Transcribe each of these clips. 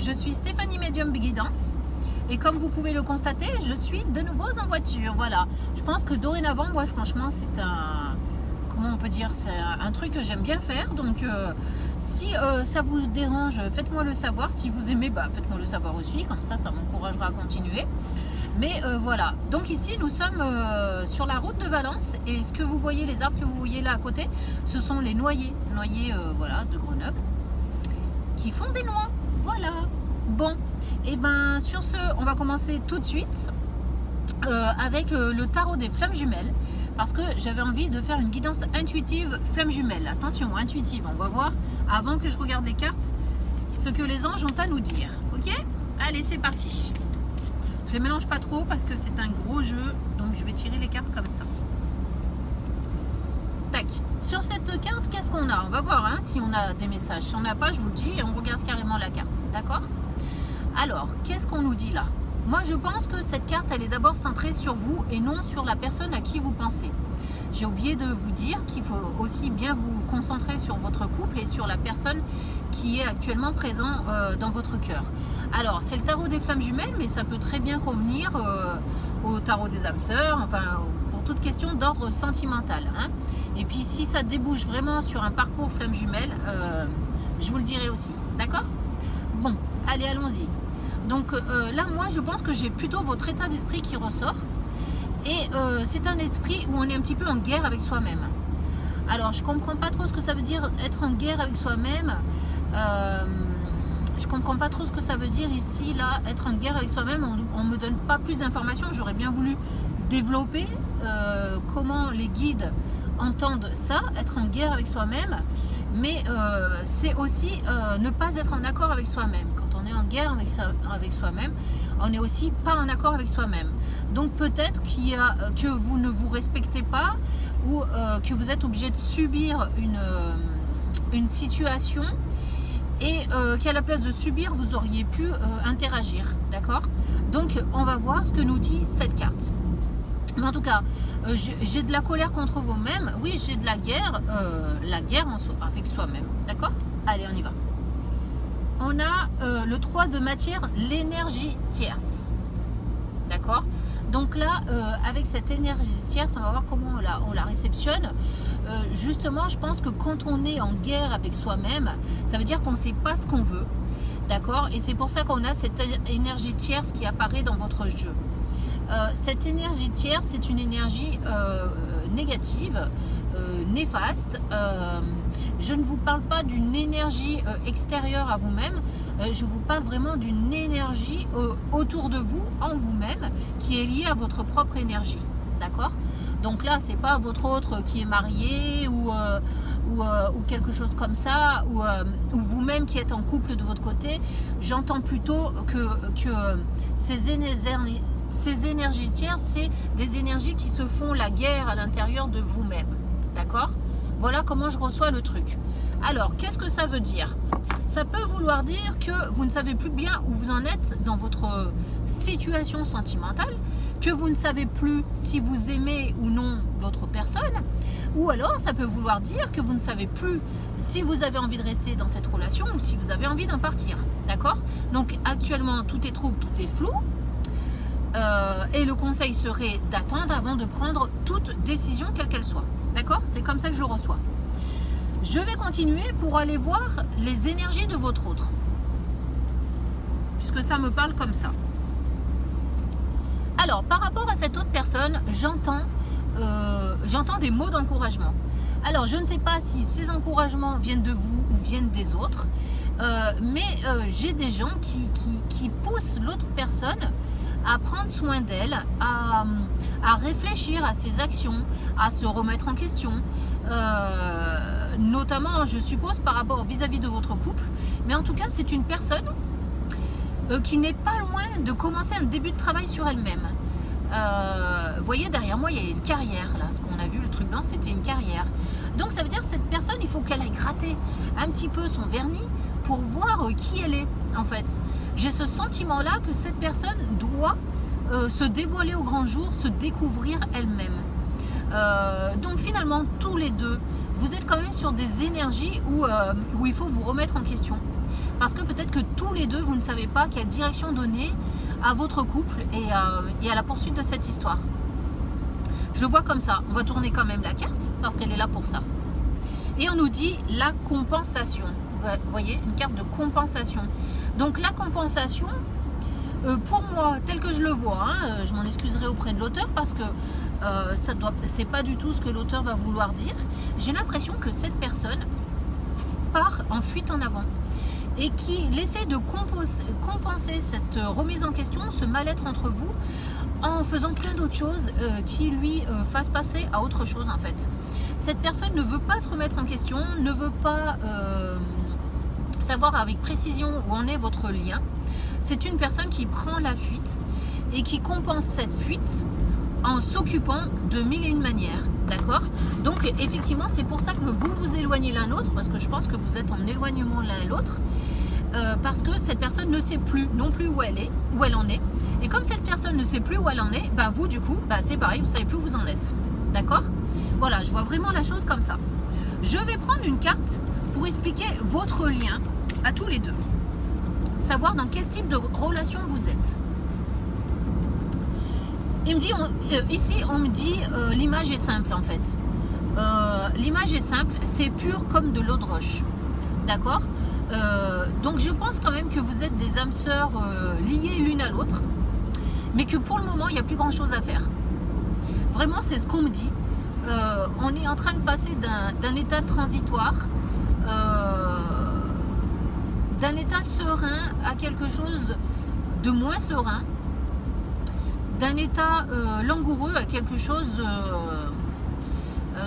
je suis Stéphanie Medium Guidance et comme vous pouvez le constater, je suis de nouveau en voiture. Voilà, je pense que dorénavant, moi franchement, c'est un, comment on peut dire, c'est un truc que j'aime bien faire. Donc si ça vous dérange, faites-moi le savoir. Si vous aimez, faites-moi le savoir aussi, comme ça m'encouragera à continuer. Mais voilà, donc ici nous sommes sur la route de Valence et ce que vous voyez, les arbres que vous voyez là à côté, ce sont les noyers voilà, de Grenoble qui font des noix. Voilà. Bon, et ben sur ce, on va commencer tout de suite avec le tarot des flammes jumelles parce que j'avais envie de faire une guidance intuitive flammes jumelles. Attention, intuitive, on va voir avant que je regarde les cartes ce que les anges ont à nous dire. Ok? Allez, c'est parti. Je les mélange pas trop parce que c'est un gros jeu, donc je vais tirer les cartes comme ça. Tac. Sur cette carte, qu'est-ce qu'on a? On va voir si on a des messages. Si on n'a pas, je vous le dis, et on regarde carrément la carte. D'accord? Alors, qu'est-ce qu'on nous dit là? Moi, je pense que cette carte, elle est d'abord centrée sur vous et non sur la personne à qui vous pensez. J'ai oublié de vous dire qu'il faut aussi bien vous concentrer sur votre couple et sur la personne qui est actuellement présente dans votre cœur. Alors, c'est le tarot des flammes jumelles, mais ça peut très bien convenir au tarot des âmes sœurs, enfin, pour toute question d'ordre sentimental. Et puis, si ça débouche vraiment sur un parcours flammes jumelles, je vous le dirai aussi. D'accord? Bon, allez, allons-y. Donc là, moi, je pense que j'ai plutôt votre état d'esprit qui ressort. Et c'est un esprit où on est un petit peu en guerre avec soi-même. Alors, je comprends pas trop ce que ça veut dire être en guerre avec soi-même. Je comprends pas trop ce que ça veut dire ici, là, être en guerre avec soi-même. On me donne pas plus d'informations. J'aurais bien voulu développer comment les guides entendent ça, être en guerre avec soi-même. Mais c'est aussi ne pas être en accord avec soi-même. Quand on est en guerre avec soi-même, on n'est aussi pas en accord avec soi-même. Donc peut-être que vous ne vous respectez pas ou que vous êtes obligé de subir une situation et qu'à la place de subir, vous auriez pu interagir. D'accord? Donc on va voir ce que nous dit cette carte. Mais en tout cas, j'ai de la colère contre vous-même. Oui, j'ai de la guerre avec soi-même. D'accord? Allez, on y va. On a le 3 de matière, l'énergie tierce. D'accord? Donc là, avec cette énergie tierce, on va voir comment on la réceptionne. Justement, je pense que quand on est en guerre avec soi-même, ça veut dire qu'on ne sait pas ce qu'on veut. D'accord? Et c'est pour ça qu'on a cette énergie tierce qui apparaît dans votre jeu. Cette énergie tierce, c'est une énergie négative, néfaste. Je ne vous parle pas d'une énergie extérieure à vous-même, je vous parle vraiment d'une énergie autour de vous, en vous-même, qui est liée à votre propre énergie. D'accord? Donc là, c'est pas votre autre qui est marié ou quelque chose comme ça, ou vous-même qui êtes en couple de votre côté. J'entends plutôt que ces énergies tierces, c'est des énergies qui se font la guerre à l'intérieur de vous-même. D'accord? Voilà comment je reçois le truc. Alors, qu'est-ce que ça veut dire? Ça peut vouloir dire que vous ne savez plus bien où vous en êtes dans votre situation sentimentale, que vous ne savez plus si vous aimez ou non votre personne, ou alors ça peut vouloir dire que vous ne savez plus si vous avez envie de rester dans cette relation ou si vous avez envie d'en partir. D'accord? Donc, actuellement, tout est trouble, tout est flou. Et le conseil serait d'attendre avant de prendre toute décision quelle qu'elle soit. D'accord? C'est comme ça que je le reçois. Je vais continuer pour aller voir les énergies de votre autre. Puisque ça me parle comme ça. Alors, par rapport à cette autre personne, j'entends des mots d'encouragement. Alors, je ne sais pas si ces encouragements viennent de vous ou viennent des autres. Mais j'ai des gens qui poussent l'autre personne à prendre soin d'elle, à réfléchir à ses actions, à se remettre en question, notamment, je suppose, par rapport vis-à-vis de votre couple. Mais en tout cas, c'est une personne qui n'est pas loin de commencer un début de travail sur elle-même. Vous voyez, derrière moi, il y a une carrière, là. Ce qu'on a vu, le truc blanc, c'était une carrière. Donc, ça veut dire que cette personne, il faut qu'elle aille gratter un petit peu son vernis pour voir qui elle est, en fait. J'ai ce sentiment-là que cette personne doit se dévoiler au grand jour, se découvrir elle-même. Donc finalement, tous les deux, vous êtes quand même sur des énergies où il faut vous remettre en question. parce que peut-être que tous les deux, vous ne savez pas quelle direction donner à votre couple et à la poursuite de cette histoire. Je le vois comme ça. On va tourner quand même la carte parce qu'elle est là pour ça. Et on nous dit la compensation. Vous voyez, une carte de compensation. Donc la compensation, pour moi, tel que je le vois, hein, je m'en excuserai auprès de l'auteur parce que c'est pas du tout ce que l'auteur va vouloir dire. J'ai l'impression que cette personne part en fuite en avant et qu'il essaie de compenser cette remise en question, ce mal-être entre vous, en faisant plein d'autres choses qui lui fassent passer à autre chose en fait. Cette personne ne veut pas se remettre en question, ne veut pas savoir avec précision où en est votre lien. C'est une personne qui prend la fuite et qui compense cette fuite en s'occupant de mille et une manières, d'accord? Donc effectivement c'est pour ça que vous vous éloignez l'un l'autre, parce que je pense que vous êtes en éloignement l'un et l'autre, parce que cette personne ne sait plus non plus où elle en est, et comme cette personne ne sait plus où elle en est, bah vous du coup, bah c'est pareil, vous savez plus où vous en êtes, d'accord? Voilà, je vois vraiment la chose comme ça. Je vais prendre une carte pour expliquer votre lien à tous les deux, savoir dans quel type de relation vous êtes. Il me dit, ici on me dit l'image est simple en fait. L'image est simple, c'est pur comme de l'eau de roche, d'accord? Donc je pense quand même que vous êtes des âmes sœurs liées l'une à l'autre, mais que pour le moment il n'y a plus grand chose à faire. Vraiment c'est ce qu'on me dit. On est en train de passer d'un état transitoire, d'un état serein à quelque chose de moins serein, d'un état langoureux à quelque chose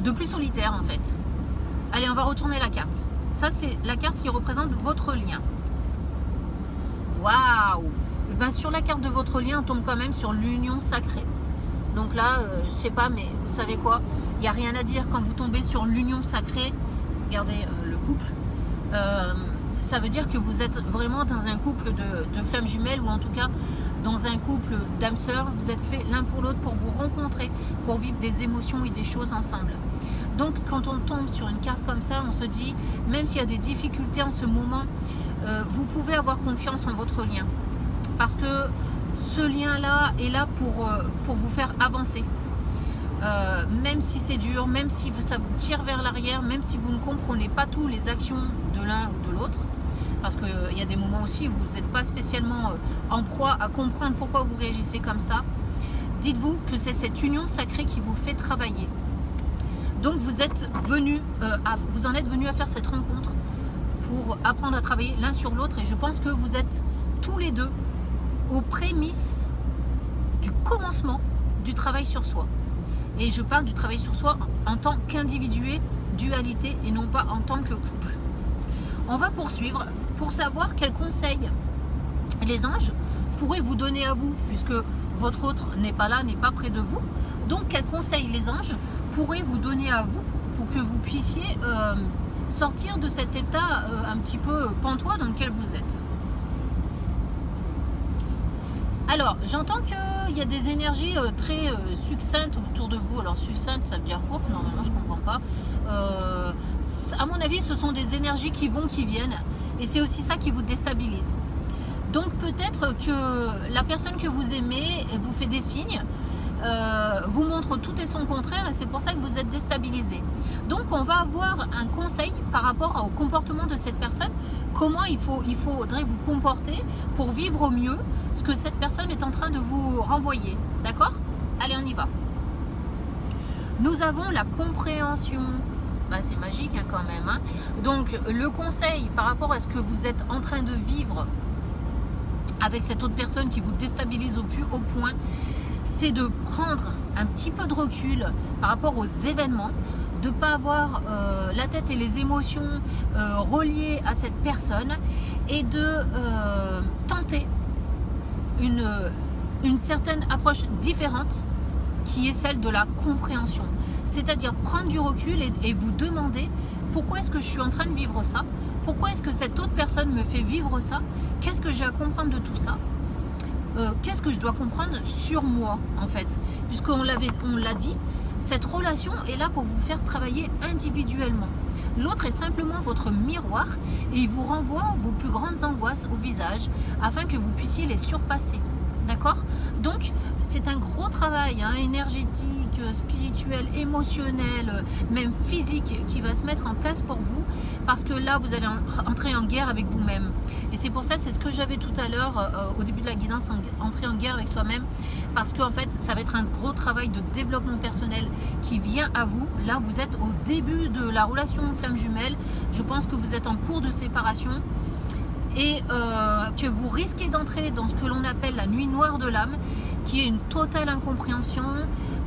de plus solitaire en fait. Allez, on va retourner la carte. Ça, c'est la carte qui représente votre lien. Waouh! Et bien, sur la carte de votre lien, on tombe quand même sur l'union sacrée. Donc là, je sais pas, mais vous savez quoi? Il n'y a rien à dire quand vous tombez sur l'union sacrée. Regardez le couple. Ça veut dire que vous êtes vraiment dans un couple de flammes jumelles, ou en tout cas dans un couple d'âmes sœurs. Vous êtes faits l'un pour l'autre pour vous rencontrer, pour vivre des émotions et des choses ensemble. Donc quand on tombe sur une carte comme ça, on se dit, même s'il y a des difficultés en ce moment, vous pouvez avoir confiance en votre lien. Parce que ce lien-là est là pour vous faire avancer. Même si c'est dur, même si ça vous tire vers l'arrière, même si vous ne comprenez pas toutes les actions de l'un ou de l'autre, parce qu'il y a des moments aussi où vous n'êtes pas spécialement en proie à comprendre pourquoi vous réagissez comme ça, dites-vous que c'est cette union sacrée qui vous fait travailler. Donc vous en êtes venu à faire cette rencontre pour apprendre à travailler l'un sur l'autre, et je pense que vous êtes tous les deux aux prémices du commencement du travail sur soi. Et je parle du travail sur soi en tant qu'individué, dualité, et non pas en tant que couple. On va poursuivre pour savoir quels conseils les anges pourraient vous donner à vous, puisque votre autre n'est pas là, n'est pas près de vous. Donc quels conseils les anges pourraient vous donner à vous pour que vous puissiez sortir de cet état un petit peu pantois dans lequel vous êtes. Alors, j'entends qu'il y a des énergies très succinctes autour de vous. Alors, succincte, ça veut dire quoi? Normalement, je ne comprends pas. À mon avis, ce sont des énergies qui vont, qui viennent. Et c'est aussi ça qui vous déstabilise. Donc, peut-être que la personne que vous aimez vous fait des signes, vous montre tout et son contraire, et c'est pour ça que vous êtes déstabilisé. Donc, on va avoir un conseil par rapport au comportement de cette personne. Comment il faudrait vous comporter pour vivre au mieux ce que cette personne est en train de vous renvoyer. D'accord? Allez, on y va. Nous avons la compréhension. Bah, c'est magique hein, quand même. Hein. Donc, le conseil par rapport à ce que vous êtes en train de vivre avec cette autre personne qui vous déstabilise au plus haut point, c'est de prendre un petit peu de recul par rapport aux événements, de ne pas avoir la tête et les émotions reliées à cette personne, et de tenter une certaine approche différente qui est celle de la compréhension. C'est-à-dire prendre du recul et vous demander pourquoi est-ce que je suis en train de vivre ça, pourquoi est-ce que cette autre personne me fait vivre ça, qu'est-ce que j'ai à comprendre de tout ça, qu'est-ce que je dois comprendre sur moi en fait, puisqu'on l'a dit, cette relation est là pour vous faire travailler individuellement. L'autre est simplement votre miroir et il vous renvoie vos plus grandes angoisses au visage afin que vous puissiez les surpasser. D'accord? Donc, c'est un gros travail énergétique, spirituel, émotionnel, même physique qui va se mettre en place pour vous parce que là, vous allez entrer en guerre avec vous-même. Et c'est pour ça, c'est ce que j'avais tout à l'heure au début de la guidance, entrer en guerre avec soi-même parce qu'en fait, ça va être un gros travail de développement personnel qui vient à vous. Là, vous êtes au début de la relation flamme jumelle. Je pense que vous êtes en cours de séparation. Et que vous risquez d'entrer dans ce que l'on appelle la nuit noire de l'âme, qui est une totale incompréhension,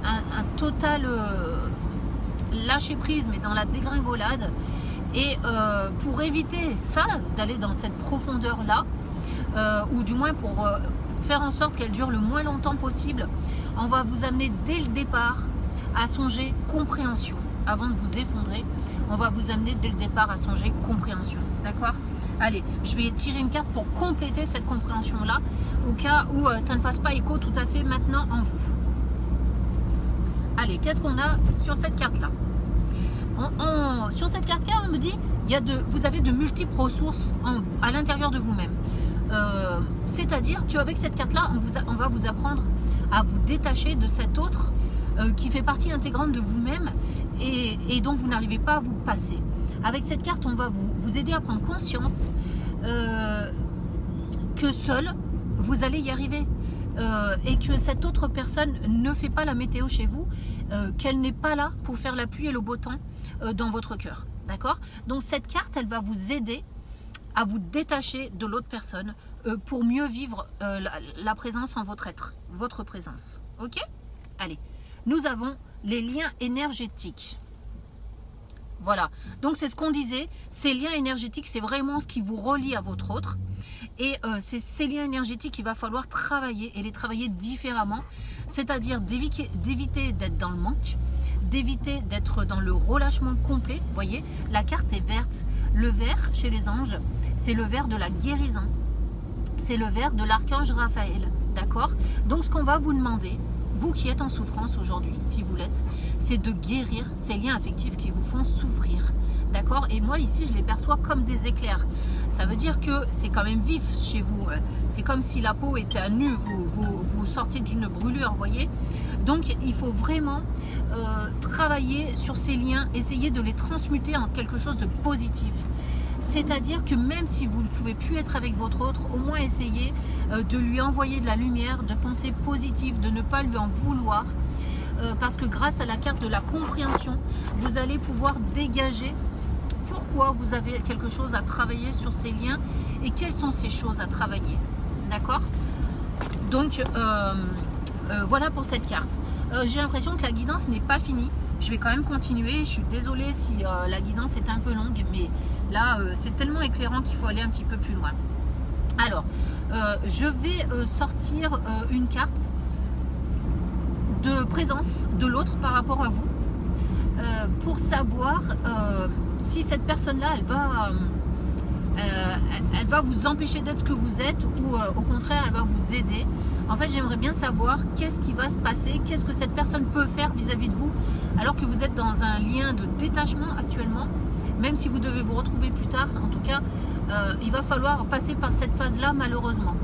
un total lâcher prise, mais dans la dégringolade. Et pour éviter ça, d'aller dans cette profondeur-là, ou du moins pour faire en sorte qu'elle dure le moins longtemps possible, on va vous amener dès le départ à songer compréhension. Avant de vous effondrer, on va vous amener dès le départ à songer compréhension. D'accord ? Allez, je vais tirer une carte pour compléter cette compréhension-là, au cas où ça ne fasse pas écho tout à fait maintenant en vous. Allez, qu'est-ce qu'on a sur cette carte-là ? Sur cette carte-là, on me dit, vous avez de multiples ressources en vous, à l'intérieur de vous-même. C'est-à-dire qu'avec cette carte-là, on va vous apprendre à vous détacher de cet autre qui fait partie intégrante de vous-même et dont vous n'arrivez pas à vous passer. Avec cette carte, on va vous aider à prendre conscience que seul, vous allez y arriver. Et que cette autre personne ne fait pas la météo chez vous, qu'elle n'est pas là pour faire la pluie et le beau temps dans votre cœur. D'accord ? Donc cette carte, elle va vous aider à vous détacher de l'autre personne pour mieux vivre la présence en votre être, votre présence. Ok ? Allez, nous avons les liens énergétiques. Voilà, donc c'est ce qu'on disait, ces liens énergétiques, c'est vraiment ce qui vous relie à votre autre. Et c'est ces liens énergétiques qu'il va falloir travailler et les travailler différemment. C'est-à-dire d'éviter d'être dans le manque, d'éviter d'être dans le relâchement complet. Vous voyez, la carte est verte. Le vert, chez les anges, c'est le vert de la guérison. C'est le vert de l'archange Raphaël. D'accord ? Donc ce qu'on va vous demander, vous qui êtes en souffrance aujourd'hui, si vous l'êtes, c'est de guérir ces liens affectifs qui vous font souffrir. D'accord ? Et moi ici, je les perçois comme des éclairs. Ça veut dire que c'est quand même vif chez vous. C'est comme si la peau était à nu, vous sortez d'une brûlure, vous voyez ? Donc il faut vraiment travailler sur ces liens, essayer de les transmuter en quelque chose de positif. C'est-à-dire que même si vous ne pouvez plus être avec votre autre, au moins essayez de lui envoyer de la lumière, de penser positive, de ne pas lui en vouloir. Parce que grâce à la carte de la compréhension, vous allez pouvoir dégager pourquoi vous avez quelque chose à travailler sur ces liens et quelles sont ces choses à travailler. D'accord ? Donc, voilà pour cette carte. J'ai l'impression que la guidance n'est pas finie. Je vais quand même continuer. Je suis désolée si la guidance est un peu longue, mais là, c'est tellement éclairant qu'il faut aller un petit peu plus loin. Alors, je vais sortir une carte de présence de l'autre par rapport à vous pour savoir si cette personne-là, elle va vous empêcher d'être ce que vous êtes ou au contraire, elle va vous aider. En fait, j'aimerais bien savoir qu'est-ce qui va se passer, qu'est-ce que cette personne peut faire vis-à-vis de vous, alors que vous êtes dans un lien de détachement actuellement, même si vous devez vous retrouver plus tard. En tout cas, il va falloir passer par cette phase-là, malheureusement.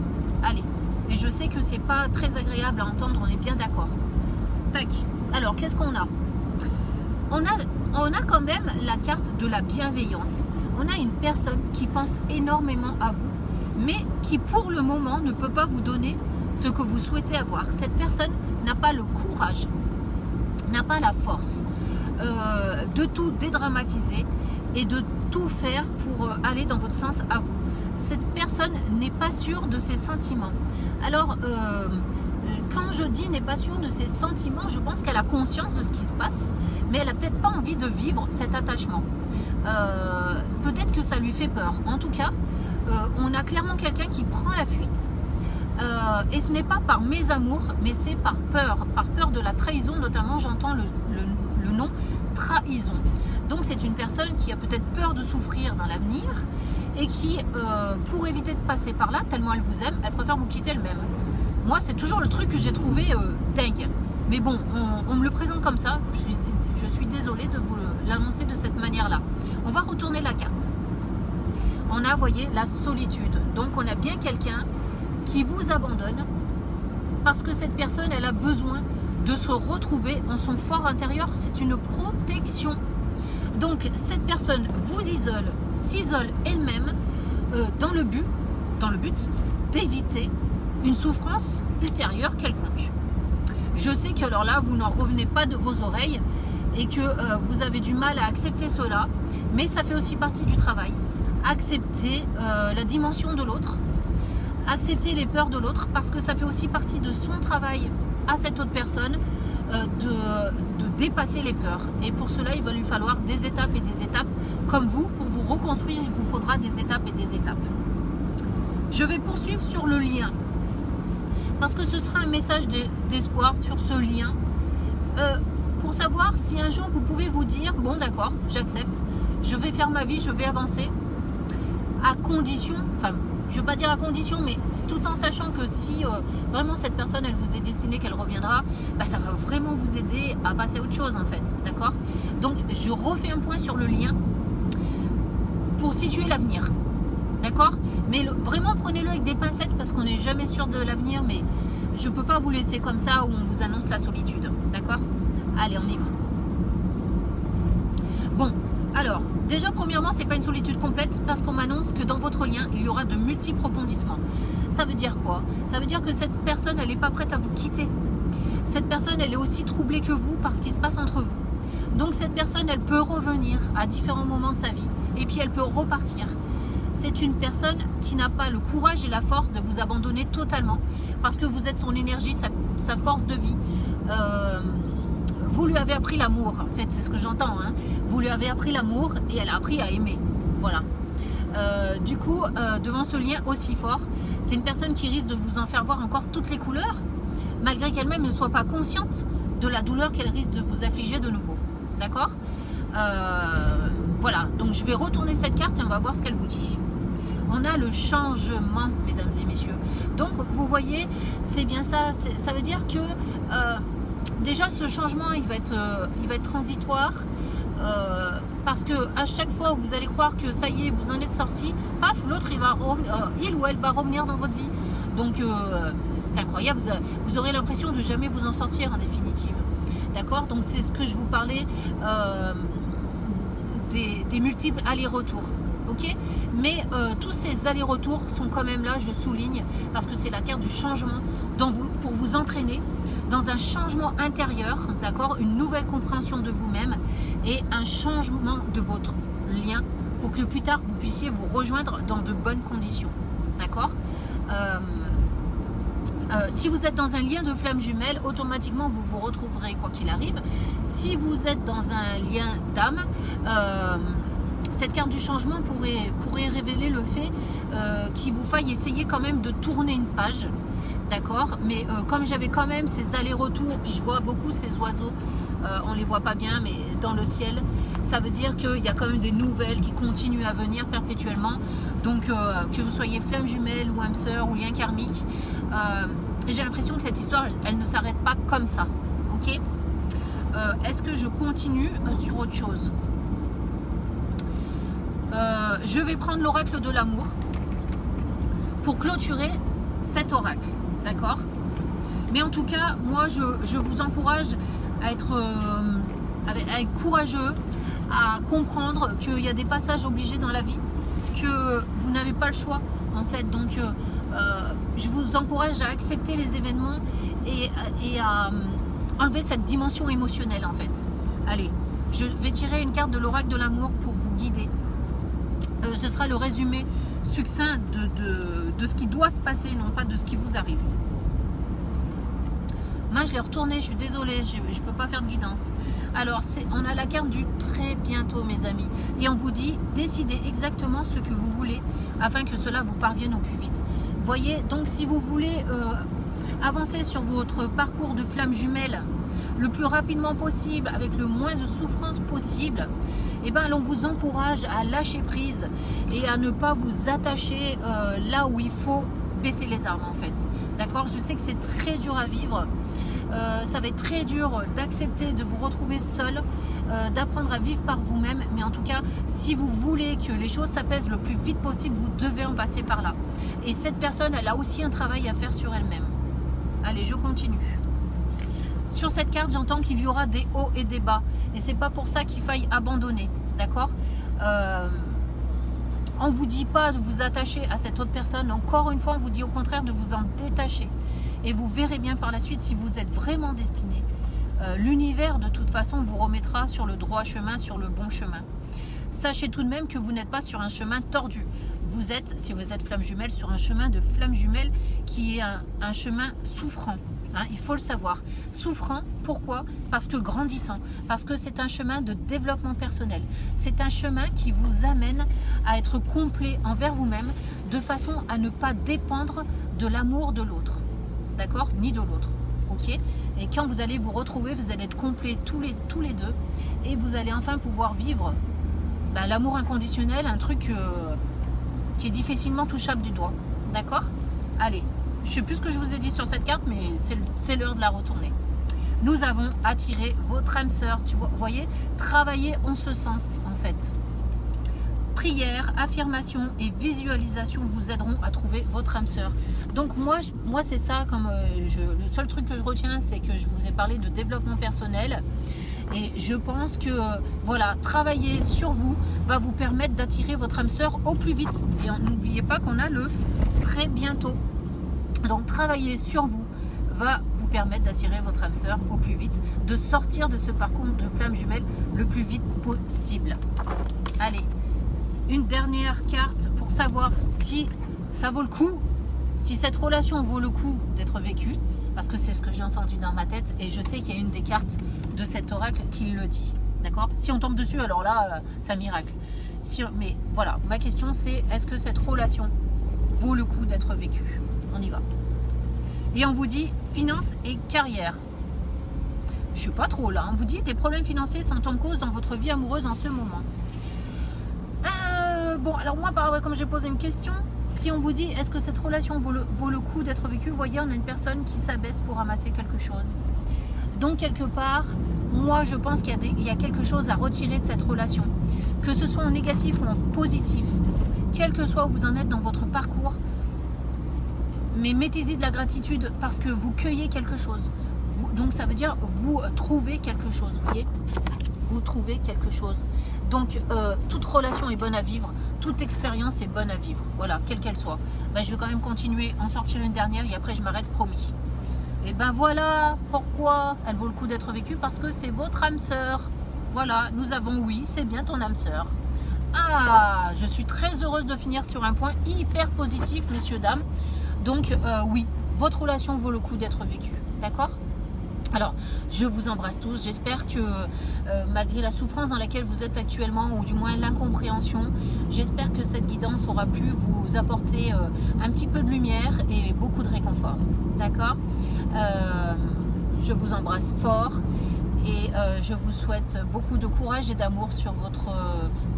Allez, et je sais que c'est pas très agréable à entendre, on est bien d'accord. Tac. Alors, qu'est-ce qu'on a ? On a quand même la carte de la bienveillance. On a une personne qui pense énormément à vous, mais qui pour le moment ne peut pas vous donner ce que vous souhaitez avoir. Cette personne n'a pas le courage, n'a pas la force de tout dédramatiser et de tout faire pour aller dans votre sens à vous. Cette personne n'est pas sûre de ses sentiments. Alors, quand je dis n'est pas sûre de ses sentiments, je pense qu'elle a conscience de ce qui se passe, mais elle n'a peut-être pas envie de vivre cet attachement. Peut-être que ça lui fait peur. En tout cas, on a clairement quelqu'un qui prend la fuite. Et ce n'est pas par mésamour, mais c'est par peur de la trahison, notamment j'entends le nom trahison. Donc c'est une personne qui a peut-être peur de souffrir dans l'avenir et qui, pour éviter de passer par là, tellement elle vous aime, elle préfère vous quitter elle-même. Moi, c'est toujours le truc que j'ai trouvé dingue. Mais bon, on me le présente comme ça, Je suis désolée de vous l'annoncer de cette manière-là. On va retourner la carte. On a, voyez, la solitude. Donc, on a bien quelqu'un qui vous abandonne parce que cette personne, elle a besoin de se retrouver en son fort intérieur. C'est une protection. Donc, cette personne vous isole, s'isole elle-même dans le but d'éviter une souffrance ultérieure quelconque. Je sais que alors là, vous n'en revenez pas de vos oreilles et que vous avez du mal à accepter cela, mais ça fait aussi partie du travail. Accepter la dimension de l'autre, accepter les peurs de l'autre, parce que ça fait aussi partie de son travail à cette autre personne de dépasser les peurs. Et pour cela, il va lui falloir des étapes et des étapes. Comme vous, pour vous reconstruire, il vous faudra des étapes et des étapes. Je vais poursuivre sur le lien, parce que ce sera un message d'espoir sur ce lien, pour savoir si un jour vous pouvez vous dire, bon d'accord, j'accepte, je vais faire ma vie, je vais avancer, à condition, enfin, je ne veux pas dire à condition, mais tout en sachant que si vraiment cette personne, elle vous est destinée, qu'elle reviendra, bah, ça va vraiment vous aider à passer à autre chose en fait, d'accord? Donc, je refais un point sur le lien pour situer l'avenir, d'accord? Mais vraiment, prenez-le avec des pincettes parce qu'on n'est jamais sûr de l'avenir, mais je ne peux pas vous laisser comme ça où on vous annonce la solitude, d'accord? Allez, on y va. Bon, alors, déjà, premièrement, c'est pas une solitude complète parce qu'on m'annonce que dans votre lien, il y aura de multiples rebondissements. Ça veut dire quoi? Ça veut dire que cette personne, elle n'est pas prête à vous quitter. Cette personne, elle est aussi troublée que vous par ce qui se passe entre vous. Donc, cette personne, elle peut revenir à différents moments de sa vie et puis elle peut repartir. C'est une personne qui n'a pas le courage et la force de vous abandonner totalement parce que vous êtes son énergie, sa force de vie. Vous lui avez appris l'amour, en fait, c'est ce que j'entends. Hein. Vous lui avez appris l'amour et elle a appris à aimer. Voilà. Du coup, devant ce lien aussi fort, c'est une personne qui risque de vous en faire voir encore toutes les couleurs, malgré qu'elle-même ne soit pas consciente de la douleur qu'elle risque de vous affliger de nouveau. D'accord? Voilà, donc je vais retourner cette carte et on va voir ce qu'elle vous dit. On a le changement, mesdames et messieurs. Donc, vous voyez, c'est bien ça. Ça veut dire que déjà, ce changement, il va être transitoire. Parce que à chaque fois où vous allez croire que ça y est, vous en êtes sorti, paf, l'autre, il ou elle va revenir dans votre vie. Donc, c'est incroyable. Vous aurez l'impression de jamais vous en sortir en définitive. D'accord? Donc, c'est ce que je vous parlais des multiples allers-retours. Ok, mais tous ces allers-retours sont quand même là, je souligne, parce que c'est la carte du changement pour vous entraîner dans un changement intérieur, d'accord, une nouvelle compréhension de vous-même et un changement de votre lien pour que plus tard vous puissiez vous rejoindre dans de bonnes conditions, d'accord. Si vous êtes dans un lien de flamme jumelle, automatiquement vous vous retrouverez quoi qu'il arrive. Si vous êtes dans un lien d'âme, cette carte du changement pourrait révéler le fait qu'il vous faille essayer quand même de tourner une page, d'accord. Mais comme j'avais quand même ces allers-retours, puis je vois beaucoup ces oiseaux, on les voit pas bien, mais dans le ciel, ça veut dire qu'il y a quand même des nouvelles qui continuent à venir perpétuellement. Donc que vous soyez flamme jumelle ou âme sœur ou lien karmique, j'ai l'impression que cette histoire, elle ne s'arrête pas comme ça, ok. Est-ce que je continue sur autre chose? Je vais prendre l'oracle de l'amour pour clôturer cet oracle, d'accord. Mais en tout cas, moi, je vous encourage à être courageux, à comprendre qu'il y a des passages obligés dans la vie, que vous n'avez pas le choix, en fait. Donc, je vous encourage à accepter les événements et à enlever cette dimension émotionnelle, en fait. Allez, je vais tirer une carte de l'oracle de l'amour pour vous guider. Ce sera le résumé succinct de ce qui doit se passer, non pas de ce qui vous arrive. Moi, je l'ai retourné, je suis désolée, je ne peux pas faire de guidance. Alors, on a la carte du très bientôt, mes amis. Et on vous dit, décidez exactement ce que vous voulez afin que cela vous parvienne au plus vite. Voyez, donc si vous voulez avancer sur votre parcours de flamme jumelle le plus rapidement possible, avec le moins de souffrance possible, eh ben, on vous encourage à lâcher prise et à ne pas vous attacher là où il faut baisser les armes, en fait. D'accord? Je sais que c'est très dur à vivre. Ça va être très dur d'accepter de vous retrouver seul, d'apprendre à vivre par vous-même. Mais en tout cas, si vous voulez que les choses s'apaisent le plus vite possible, vous devez en passer par là. Et cette personne, elle a aussi un travail à faire sur elle-même. Allez, je continue. Sur cette carte, j'entends qu'il y aura des hauts et des bas. Et c'est pas pour ça qu'il faille abandonner. D'accord ? On ne vous dit pas de vous attacher à cette autre personne. Encore une fois, on vous dit au contraire de vous en détacher. Et vous verrez bien par la suite si vous êtes vraiment destiné. L'univers, de toute façon, vous remettra sur le droit chemin, sur le bon chemin. Sachez tout de même que vous n'êtes pas sur un chemin tordu. Vous êtes, si vous êtes flamme jumelle, sur un chemin de flamme jumelle qui est un chemin souffrant. Hein, il faut le savoir. Souffrant, pourquoi? Parce que grandissant. Parce que c'est un chemin de développement personnel. C'est un chemin qui vous amène à être complet envers vous-même, de façon à ne pas dépendre de l'amour de l'autre. D'accord? Ni de l'autre. Ok? Et quand vous allez vous retrouver, vous allez être complet tous les deux. Et vous allez enfin pouvoir vivre l'amour inconditionnel, un truc qui est difficilement touchable du doigt. D'accord? Allez, je ne sais plus ce que je vous ai dit sur cette carte, mais c'est l'heure de la retourner. Nous avons attiré votre âme sœur. Vous voyez, travailler en ce sens, en fait. Prière, affirmation et visualisation vous aideront à trouver votre âme sœur. Donc moi c'est ça, comme le seul truc que je retiens, c'est que je vous ai parlé de développement personnel. Et je pense que voilà, travailler sur vous va vous permettre d'attirer votre âme sœur au plus vite. Et n'oubliez pas qu'on a le très bientôt. Donc travailler sur vous va vous permettre d'attirer votre âme sœur au plus vite, de sortir de ce parcours de flamme jumelle le plus vite possible. Allez, une dernière carte pour savoir si ça vaut le coup, si cette relation vaut le coup d'être vécue. Parce que c'est ce que j'ai entendu dans ma tête et je sais qu'il y a une des cartes de cet oracle qui le dit. D'accord? Si on tombe dessus, alors là, c'est un miracle. Mais voilà, ma question c'est, est-ce que cette relation vaut le coup d'être vécue? On y va. Et on vous dit finance et carrière. Je suis pas trop là. On vous dit des problèmes financiers sont en cause dans votre vie amoureuse en ce moment. Bon, alors moi, comme j'ai posé une question, si on vous dit est-ce que cette relation vaut le coup d'être vécue, vous voyez, on a une personne qui s'abaisse pour ramasser quelque chose. Donc quelque part, moi je pense qu'il y a quelque chose à retirer de cette relation. Que ce soit en négatif ou en positif, quel que soit où vous en êtes dans votre parcours, mais mettez-y de la gratitude parce que vous cueillez quelque chose. Donc ça veut dire vous trouvez quelque chose, vous voyez, vous trouvez quelque chose. Donc toute relation est bonne à vivre, toute expérience est bonne à vivre, voilà, quelle qu'elle soit. Je vais quand même continuer, en sortir une dernière et après je m'arrête, promis. Et voilà pourquoi elle vaut le coup d'être vécue, parce que c'est votre âme sœur. Voilà, nous avons, oui, c'est bien ton âme sœur. Ah, je suis très heureuse de finir sur un point hyper positif, messieurs, dames. Donc oui, votre relation vaut le coup d'être vécue, d'accord? Alors, je vous embrasse tous. J'espère que malgré la souffrance dans laquelle vous êtes actuellement, ou du moins l'incompréhension, j'espère que cette guidance aura pu vous apporter un petit peu de lumière et beaucoup de réconfort. D'accord? Je vous embrasse fort et je vous souhaite beaucoup de courage et d'amour sur votre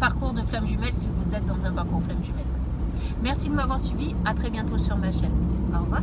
parcours de flamme jumelle si vous êtes dans un parcours flamme jumelle. Merci de m'avoir suivi. À très bientôt sur ma chaîne. Au revoir.